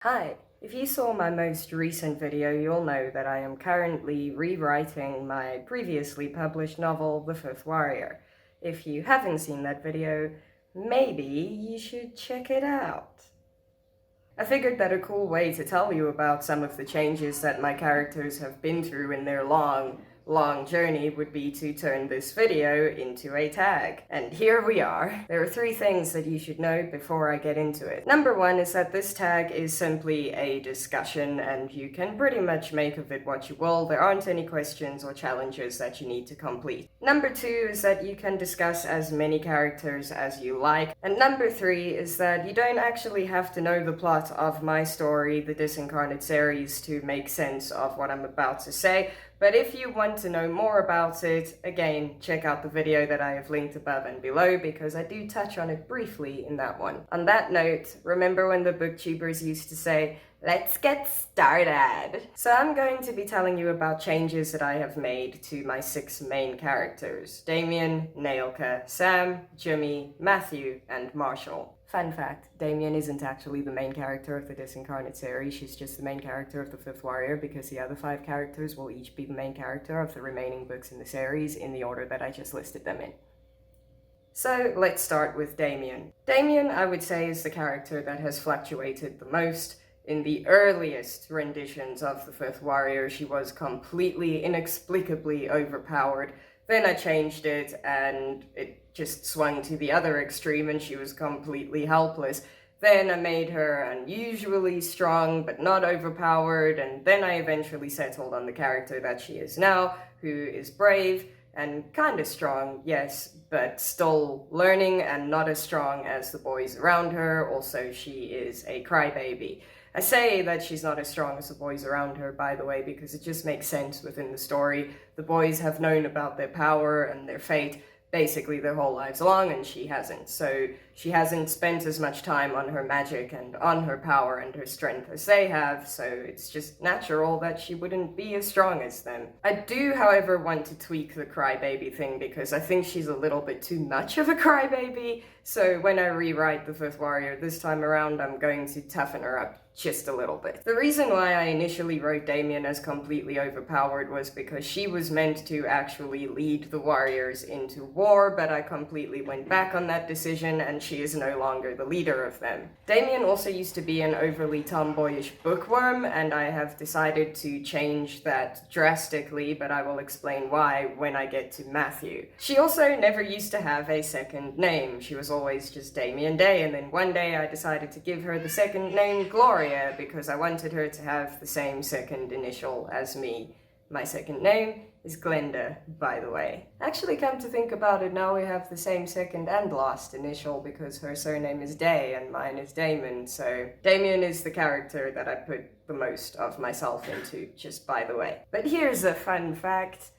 Hi, if you saw my most recent video, you'll know that I am currently rewriting my previously published novel, The Fifth Warrior. If you haven't seen that video, maybe you should check it out. I figured that a cool way to tell you about some of the changes that my characters have been through in their long journey would be to turn this video into a tag. And here we are. There are 3 things that you should know before I get into it. Number 1 is that this tag is simply a discussion and you can pretty much make of it what you will. There aren't any questions or challenges that you need to complete. Number 2 is that you can discuss as many characters as you like. And number 3 is that you don't actually have to know the plot of my story, the Disincarnate series, to make sense of what I'm about to say. But if you want to know more about it, again, check out the video that I have linked above and below because I do touch on it briefly in that one. On that note, remember when the booktubers used to say, "Let's get started." So I'm going to be telling you about changes that I have made to my 6 main characters: Damien, Nailka, Sam, Jimmy, Matthew, and Marshall. Fun fact, Damien isn't actually the main character of the Disincarnate series, she's just the main character of the Fifth Warrior because the other 5 characters will each be the main character of the remaining books in the series in the order that I just listed them in. So let's start with Damien. Damien, I would say, is the character that has fluctuated the most. In the earliest renditions of the Fifth Warrior, she was completely, inexplicably overpowered. Then I changed it and it just swung to the other extreme and she was completely helpless. Then I made her unusually strong but not overpowered, and then I eventually settled on the character that she is now, who is brave and kind of strong, yes, but still learning and not as strong as the boys around her. Also, she is a crybaby. I say that she's not as strong as the boys around her, by the way, because it just makes sense within the story. The boys have known about their power and their fate basically their whole lives long, and she hasn't. So she hasn't spent as much time on her magic and on her power and her strength as they have, so it's just natural that she wouldn't be as strong as them. I do, however, want to tweak the crybaby thing because I think she's a little bit too much of a crybaby, so when I rewrite the Fifth Warrior this time around, I'm going to toughen her up just a little bit. The reason why I initially wrote Damien as completely overpowered was because she was meant to actually lead the warriors into war, but I completely went back on that decision and she is no longer the leader of them. Damien also used to be an overly tomboyish bookworm, and I have decided to change that drastically, but I will explain why when I get to Matthew. She also never used to have a second name. She was always just Damien Day, and then one day I decided to give her the second name Gloria because I wanted her to have the same second initial as me. My second name is Glenda, by the way. Actually, come to think about it, now we have the same second and last initial because her surname is Day and mine is Damon, so Damien is the character that I put the most of myself into, just by the way. But here's a fun fact.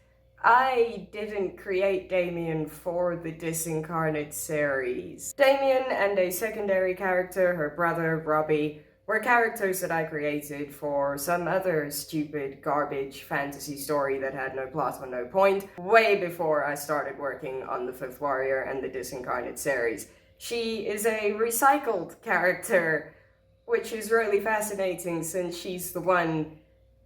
I didn't create Damien for the Disincarnate series. Damien and a secondary character, her brother, Robbie, were characters that I created for some other stupid garbage fantasy story that had no plot or no point, way before I started working on the Fifth Warrior and the Disincarnate series. She is a recycled character, which is really fascinating since she's the one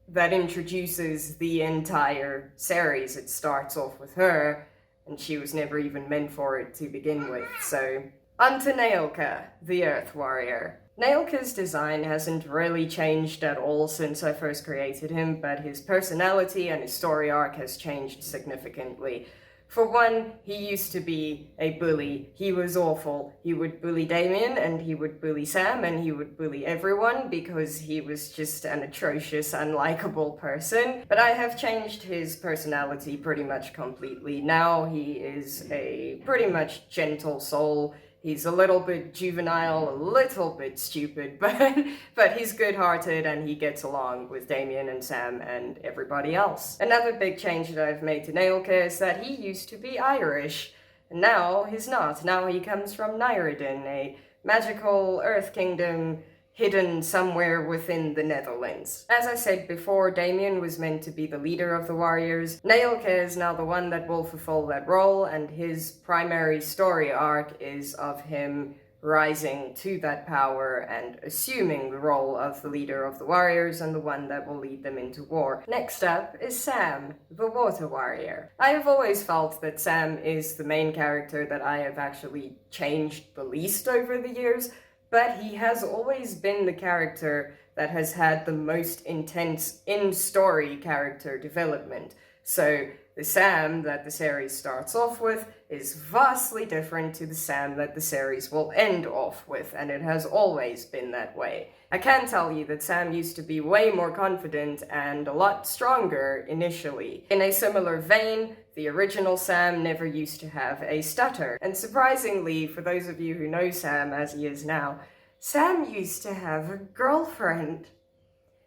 that introduces the entire series. It starts off with her, and she was never even meant for it to begin with. So, on to Nailka, the Earth Warrior. Nailka's design hasn't really changed at all since I first created him, but his personality and his story arc has changed significantly. For one, he used to be a bully. He was awful. He would bully Damien, and he would bully Sam, and he would bully everyone because he was just an atrocious, unlikable person. But I have changed his personality pretty much completely. Now he is a pretty much gentle soul. He's a little bit juvenile, a little bit stupid, but he's good-hearted and he gets along with Damien and Sam and everybody else. Another big change that I've made to Nailka is that he used to be Irish, and now he's not. Now he comes from Nyridan, a magical earth kingdom hidden somewhere within the Netherlands. As I said before, Damien was meant to be the leader of the warriors. Nailka is now the one that will fulfill that role, and his primary story arc is of him rising to that power and assuming the role of the leader of the warriors and the one that will lead them into war. Next up is Sam, the water warrior. I have always felt that Sam is the main character that I have actually changed the least over the years, but he has always been the character that has had the most intense in-story character development. So the Sam that the series starts off with is vastly different to the Sam that the series will end off with, and it has always been that way. I can tell you that Sam used to be way more confident and a lot stronger initially. In a similar vein, the original Sam never used to have a stutter. And surprisingly, for those of you who know Sam as he is now, Sam used to have a girlfriend.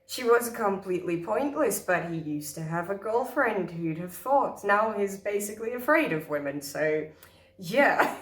She was completely pointless, but he used to have a girlfriend, who'd have thought. Now he's basically afraid of women, so yeah.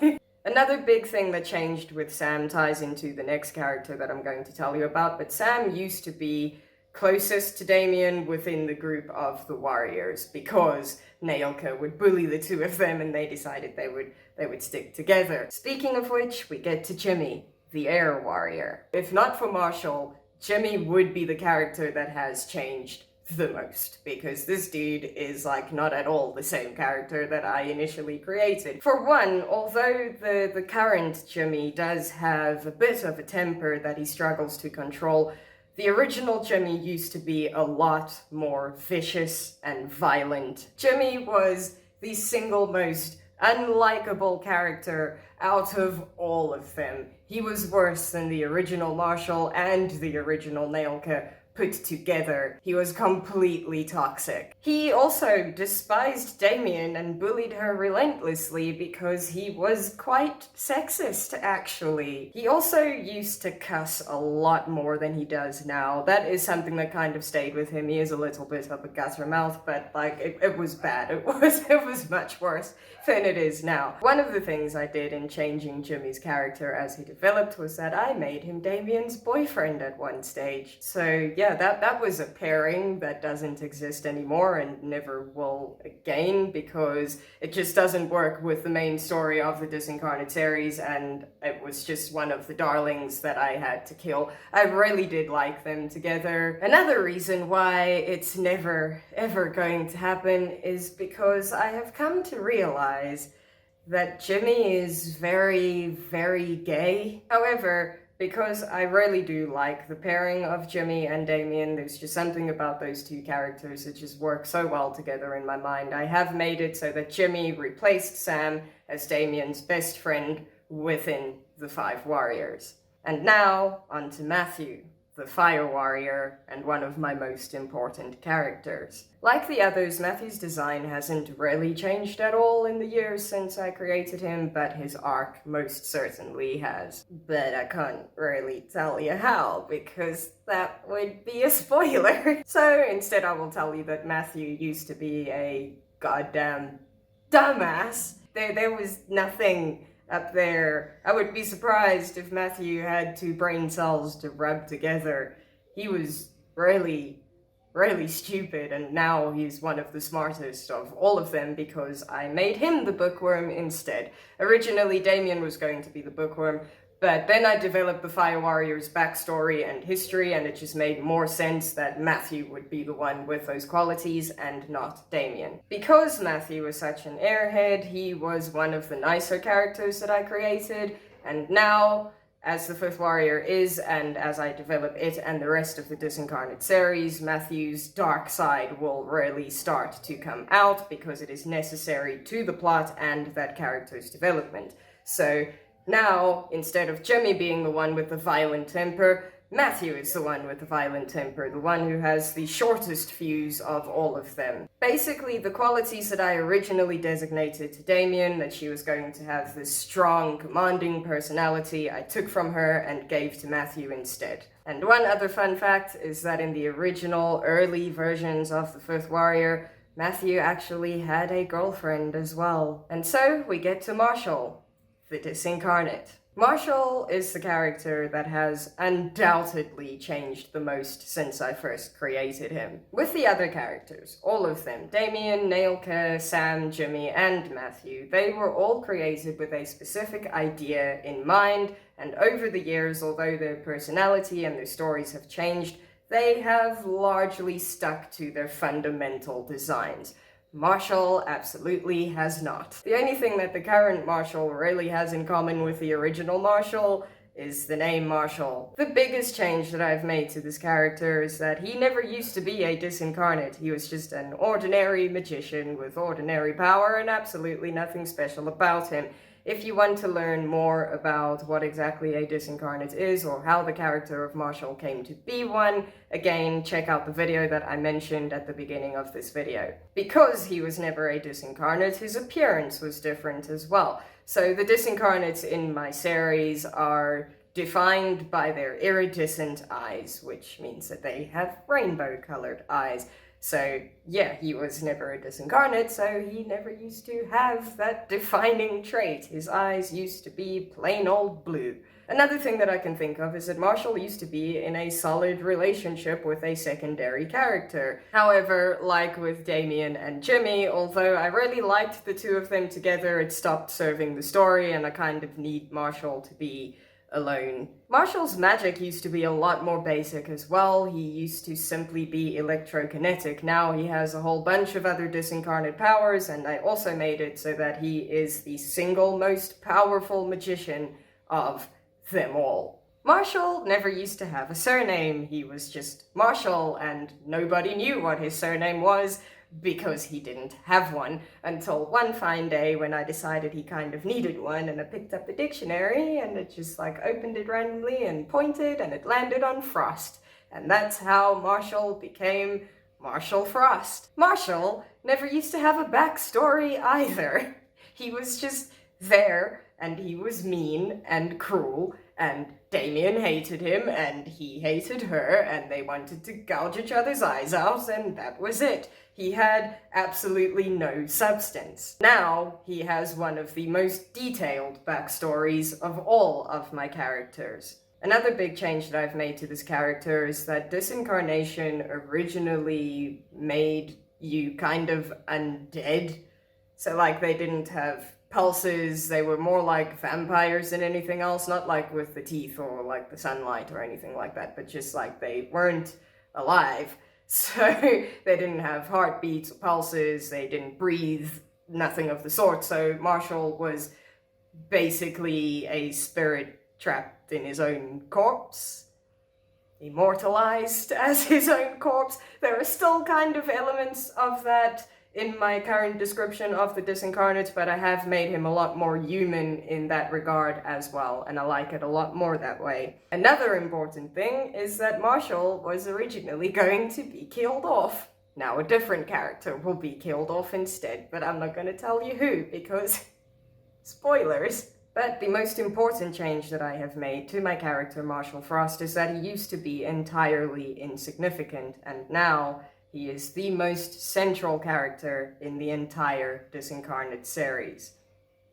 Another big thing that changed with Sam ties into the next character that I'm going to tell you about, but Sam used to be closest to Damien within the group of the warriors because Nailka would bully the two of them and they decided they would stick together. Speaking of which, we get to Jimmy, the air warrior. If not for Marshall, Jimmy would be the character that has changed the most, because this dude is like not at all the same character that I initially created. For one, although the current Jimmy does have a bit of a temper that he struggles to control, the original Jimmy used to be a lot more vicious and violent. Jimmy was the single most unlikable character out of all of them. He was worse than the original Marshall and the original Nailka put together. He was completely toxic. He also despised Damien and bullied her relentlessly because he was quite sexist, actually. He also used to cuss a lot more than he does now. That is something that kind of stayed with him. He is a little bit of a gutter mouth, but like, it was bad. It was much worse than it is now. One of the things I did in changing Jimmy's character as he developed was that I made him Damien's boyfriend at one stage. So yeah, that was a pairing that doesn't exist anymore and never will again, because it just doesn't work with the main story of the Disincarnate series, and it was just one of the darlings that I had to kill. I really did like them together. Another reason why it's never ever going to happen is because I have come to realize that Jimmy is very, very gay. However, because I really do like the pairing of Jimmy and Damien, there's just something about those two characters that just work so well together in my mind. I have made it so that Jimmy replaced Sam as Damien's best friend within the Five Warriors. And now, on to Matthew, the Fire Warrior, and one of my most important characters. Like the others, Matthew's design hasn't really changed at all in the years since I created him, but his arc most certainly has. But I can't really tell you how, because that would be a spoiler. So instead I will tell you that Matthew used to be a goddamn dumbass. There was nothing up there. I would be surprised if Matthew had two brain cells to rub together. He was really stupid, and now he's one of the smartest of all of them because I made him the bookworm instead. Originally, Damien was going to be the bookworm, but then I developed the Fire Warrior's backstory and history, and it just made more sense that Matthew would be the one with those qualities and not Damien. Because Matthew was such an airhead, he was one of the nicer characters that I created, and now, as the Fifth Warrior is, and as I develop it and the rest of the Disincarnate series, Matthew's dark side will really start to come out because it is necessary to the plot and that character's development. So now, instead of Jimmy being the one with the violent temper, Matthew is the one with the violent temper, the one who has the shortest fuse of all of them. Basically, the qualities that I originally designated to Damien, that she was going to have this strong, commanding personality, I took from her and gave to Matthew instead. And one other fun fact is that in the original, early versions of the Fifth Warrior, Matthew actually had a girlfriend as well. And so, we get to Marshall, the Disincarnate. Marshall is the character that has undoubtedly changed the most since I first created him. With the other characters, all of them, Damien, Nailka, Sam, Jimmy, and Matthew, they were all created with a specific idea in mind and over the years, although their personality and their stories have changed, they have largely stuck to their fundamental designs. Marshall absolutely has not. The only thing that the current Marshall really has in common with the original Marshall is the name Marshall. The biggest change that I've made to this character is that he never used to be a disincarnate. He was just an ordinary magician with ordinary power and absolutely nothing special about him. If you want to learn more about what exactly a disincarnate is or how the character of Marshall came to be one, again, check out the video that I mentioned at the beginning of this video. Because he was never a disincarnate, his appearance was different as well. So the disincarnates in my series are defined by their iridescent eyes, which means that they have rainbow-colored eyes. So yeah, he was never a disincarnate, so he never used to have that defining trait. His eyes used to be plain old blue. Another thing that I can think of is that Marshall used to be in a solid relationship with a secondary character. However, like with Damien and Jimmy, although I really liked the two of them together, it stopped serving the story and I kind of need Marshall to be alone. Marshall's magic used to be a lot more basic as well. He used to simply be electrokinetic. Now he has a whole bunch of other disincarnate powers, and I also made it so that he is the single most powerful magician of them all. Marshall never used to have a surname. He was just Marshall, and nobody knew what his surname was because he didn't have one until one fine day when I decided he kind of needed one, and I picked up the dictionary and it just like opened it randomly and pointed and it landed on Frost. And that's how Marshall became Marshall Frost. Marshall never used to have a backstory either. He was just there and he was mean and cruel, and Damien hated him and he hated her and they wanted to gouge each other's eyes out, and that was it. He had absolutely no substance. Now he has one of the most detailed backstories of all of my characters. Another big change that I've made to this character is that disincarnation originally made you kind of undead. So like they didn't have pulses, they were more like vampires than anything else, not like with the teeth or like the sunlight or anything like that, but just like they weren't alive. So they didn't have heartbeats or pulses, they didn't breathe, nothing of the sort. So Marshall was basically a spirit trapped in his own corpse, immortalized as his own corpse. There are still kind of elements of that in my current description of the disincarnate, but I have made him a lot more human in that regard as well, and I like it a lot more that way. Another important thing is that Marshall was originally going to be killed off. Now a different character will be killed off instead, but I'm not going to tell you who, because spoilers. But the most important change that I have made to my character Marshall Frost is that he used to be entirely insignificant, and now he is the most central character in the entire Disincarnate series.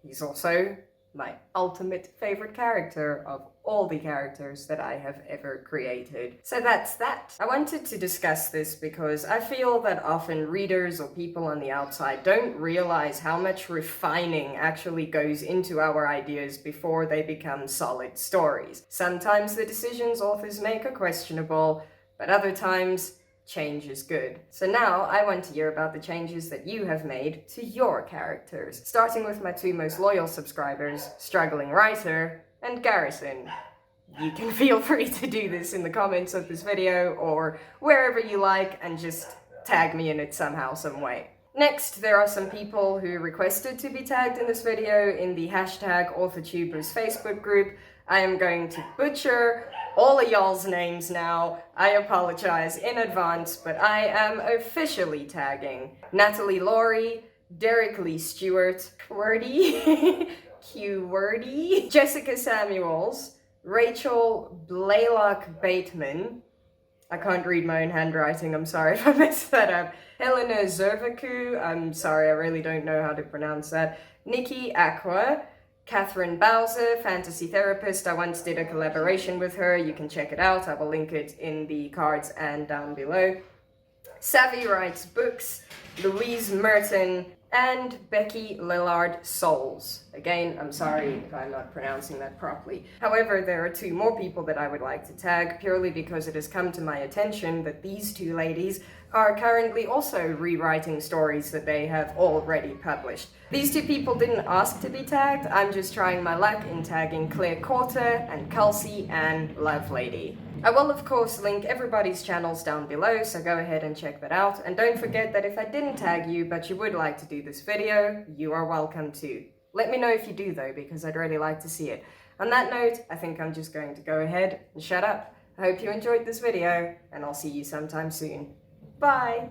He's also my ultimate favorite character of all the characters that I have ever created. So that's that. I wanted to discuss this because I feel that often readers or people on the outside don't realize how much refining actually goes into our ideas before they become solid stories. Sometimes the decisions authors make are questionable, but other times change is good. So now I want to hear about the changes that you have made to your characters, starting with my two most loyal subscribers, Struggling Writer and Garrison. You can feel free to do this in the comments of this video or wherever you like and just tag me in it somehow, some way. Next, there are some people who requested to be tagged in this video in the hashtag AuthorTubers Facebook group. I am going to butcher all of y'all's names now. I apologize in advance, but I am officially tagging Natalie Laurie, Derek Lee Stewart, Qwordy, Qwordy, Jessica Samuels, Rachel Blalock Bateman. I can't read my own handwriting, I'm sorry if I messed that up. Helena Zervakou, I'm sorry, I really don't know how to pronounce that. Nikki Acqua, Catherine Bowser, fantasy therapist. I once did a collaboration with her. You can check it out. I will link it in the cards and down below. Savy writes books, Louise Murton, and Becky Lillard-Sowells. Again, I'm sorry if I'm not pronouncing that properly. However, there are 2 more people that I would like to tag, purely because it has come to my attention that these 2 ladies are currently also rewriting stories that they have already published. These 2 people didn't ask to be tagged, I'm just trying my luck in tagging Kauter and Kelsey Ann Lovelady. I will of course link everybody's channels down below, so go ahead and check that out. And don't forget that if I didn't tag you but you would like to do this video, you are welcome to. Let me know if you do though, because I'd really like to see it. On that note, I think I'm just going to go ahead and shut up. I hope you enjoyed this video, and I'll see you sometime soon. Bye!